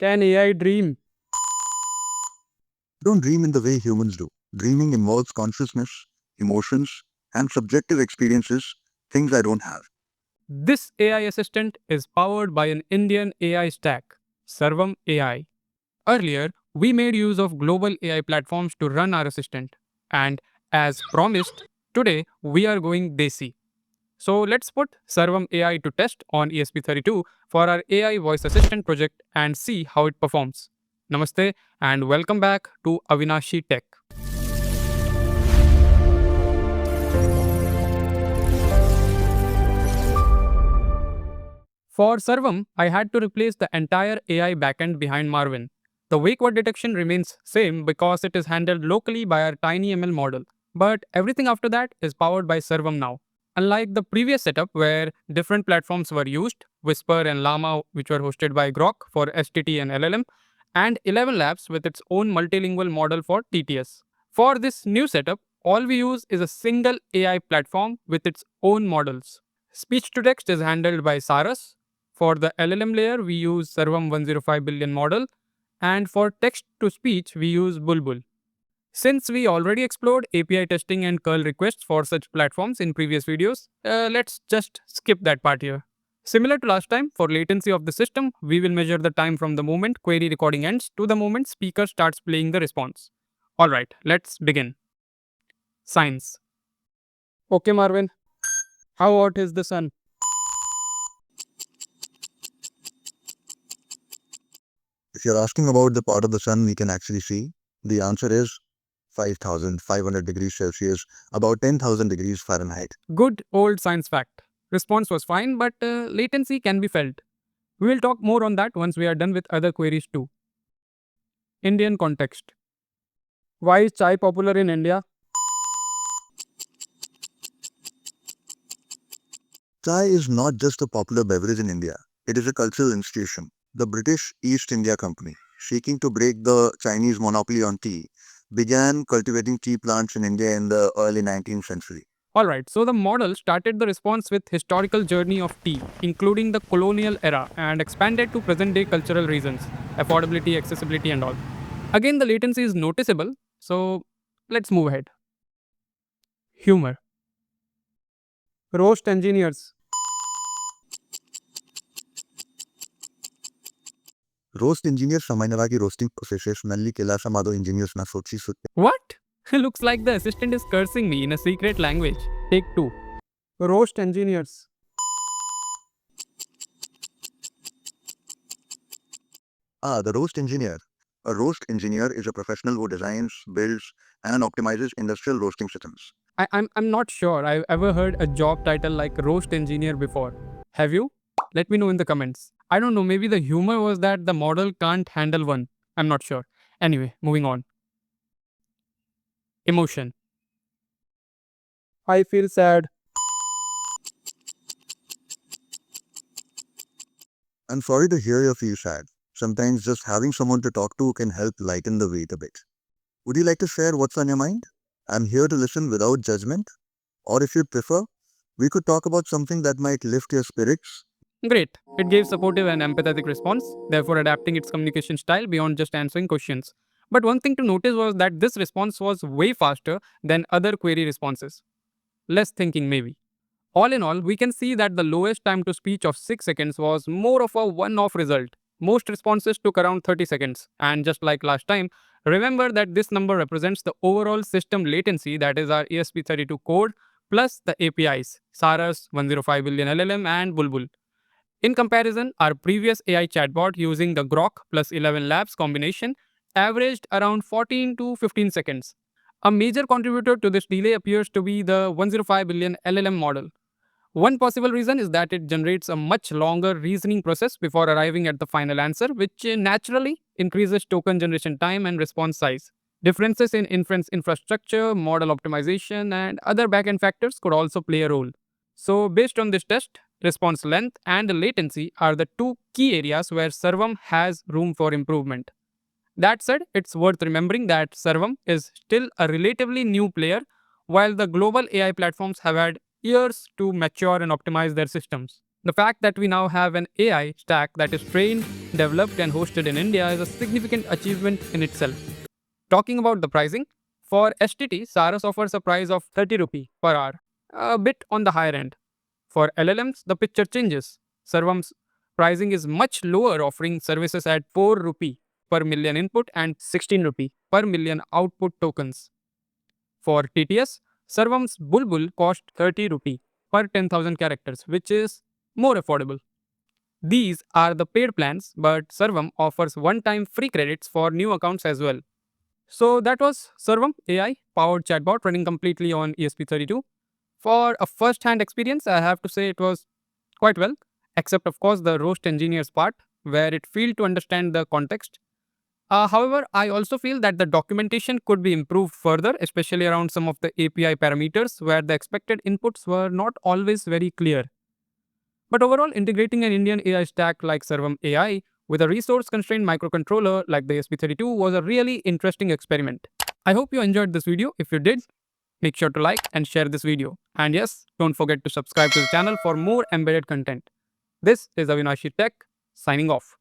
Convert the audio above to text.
Can AI dream? Don't dream in the way humans do. Dreaming involves consciousness, emotions, and subjective experiences, things I don't have. This AI assistant is powered by an Indian AI stack, Sarvam AI. Earlier, we made use of global AI platforms to run our assistant. And as promised, today we are going desi. So let's put Sarvam AI to test on ESP32 for our AI voice assistant project and see how it performs. Namaste and welcome back to Avinashee Tech. For Sarvam, I had to replace the entire AI backend behind Marvin. The wake word detection remains same because it is handled locally by our TinyML model, but everything after that is powered by Sarvam now. Unlike the previous setup where different platforms were used, Whisper and Llama which were hosted by groq for STT and LLM, and ElevenLabs with its own multilingual model for TTS. For this new setup, all we use is a single AI platform with its own models. Speech to text is handled by Saras. For the LLM layer, we use Sarvam 105 billion model, and for text to speech, we use Bulbul. Since we already explored API testing and curl requests for such platforms in previous videos, let's just skip that part here. Similar to last time, for latency of the system, we will measure the time from the moment query recording ends to the moment speaker starts playing the response. Alright, let's begin. Science. Okay, Marvin. How hot is the sun? If you're asking about the part of the sun we can actually see, the answer is 5,500 degrees Celsius, about 10,000 degrees Fahrenheit. Good old science fact. Response was fine, but latency can be felt. We will talk more on that once we are done with other queries too. Indian context. Why is chai popular in India? Chai is not just a popular beverage in India, it is a cultural institution. The British East India Company, seeking to break the Chinese monopoly on tea, began cultivating tea plants in India in the early 19th century. Alright, so the model started the response with historical journey of tea, including the colonial era, and expanded to present day cultural reasons, affordability, accessibility, and all. Again, the latency is noticeable, so let's move ahead. Humor. Roast engineers. Roast engineer समझने की roasting process नल्ली केला समादो engineers ना सोची सुते What? Looks like the assistant is cursing me in a secret language. Take 2. Roast engineers. The roast engineer. A roast engineer is a professional who designs, builds, and optimizes industrial roasting systems. I'm not sure I've ever heard a job title like roast engineer before. Have you? Let me know in the comments. I don't know, maybe the humor was that the model can't handle one. I'm not sure. Anyway, moving on. Emotion. I feel sad. I'm sorry to hear you feel sad. Sometimes just having someone to talk to can help lighten the weight a bit. Would you like to share what's on your mind? I'm here to listen without judgment. Or if you prefer, we could talk about something that might lift your spirits. Great. It gave supportive and empathetic response, therefore adapting its communication style beyond just answering questions. But one thing to notice was that this response was way faster than other query responses. Less thinking maybe. All in all, we can see that the lowest time to speech of 6 seconds was more of a one-off result. Most responses took around 30 seconds. And just like last time, remember that this number represents the overall system latency, that is our ESP32 code plus the APIs, Saras, 105 billion LLM and Bulbul. In comparison, our previous AI chatbot using the groq plus ElevenLabs combination averaged around 14 to 15 seconds. A major contributor to this delay appears to be the 105 billion LLM model. One possible reason is that it generates a much longer reasoning process before arriving at the final answer, which naturally increases token generation time and response size. Differences in inference infrastructure, model optimization, and other backend factors could also play a role. So, based on this test, response length and latency are the two key areas where Sarvam has room for improvement. That said, it's worth remembering that Sarvam is still a relatively new player, while the global AI platforms have had years to mature and optimize their systems. The fact that we now have an AI stack that is trained, developed, and hosted in India is a significant achievement in itself. Talking about the pricing, for STT, Saras offers a price of 30 rupee per hour, a bit on the higher end. For LLMs, the picture changes. Sarvam's pricing is much lower, offering services at 4 rupee per million input and 16 rupee per million output tokens. For TTS, Sarvam's Bulbul cost 30 rupee per 10,000 characters, which is more affordable. These are the paid plans, but Sarvam offers one-time free credits for new accounts as well. So that was Sarvam AI powered chatbot running completely on ESP32. For a first-hand experience, I have to say it was quite well, except of course the roast engineers part, where it failed to understand the context. However, I also feel that the documentation could be improved further, especially around some of the API parameters where the expected inputs were not always very clear. But overall, integrating an Indian AI stack like Sarvam AI with a resource constrained microcontroller like the ESP32 was a really interesting experiment. I hope you enjoyed this video. If you did, make sure to like and share this video. And yes, don't forget to subscribe to the channel for more embedded content. This is Avinashee Tech, signing off.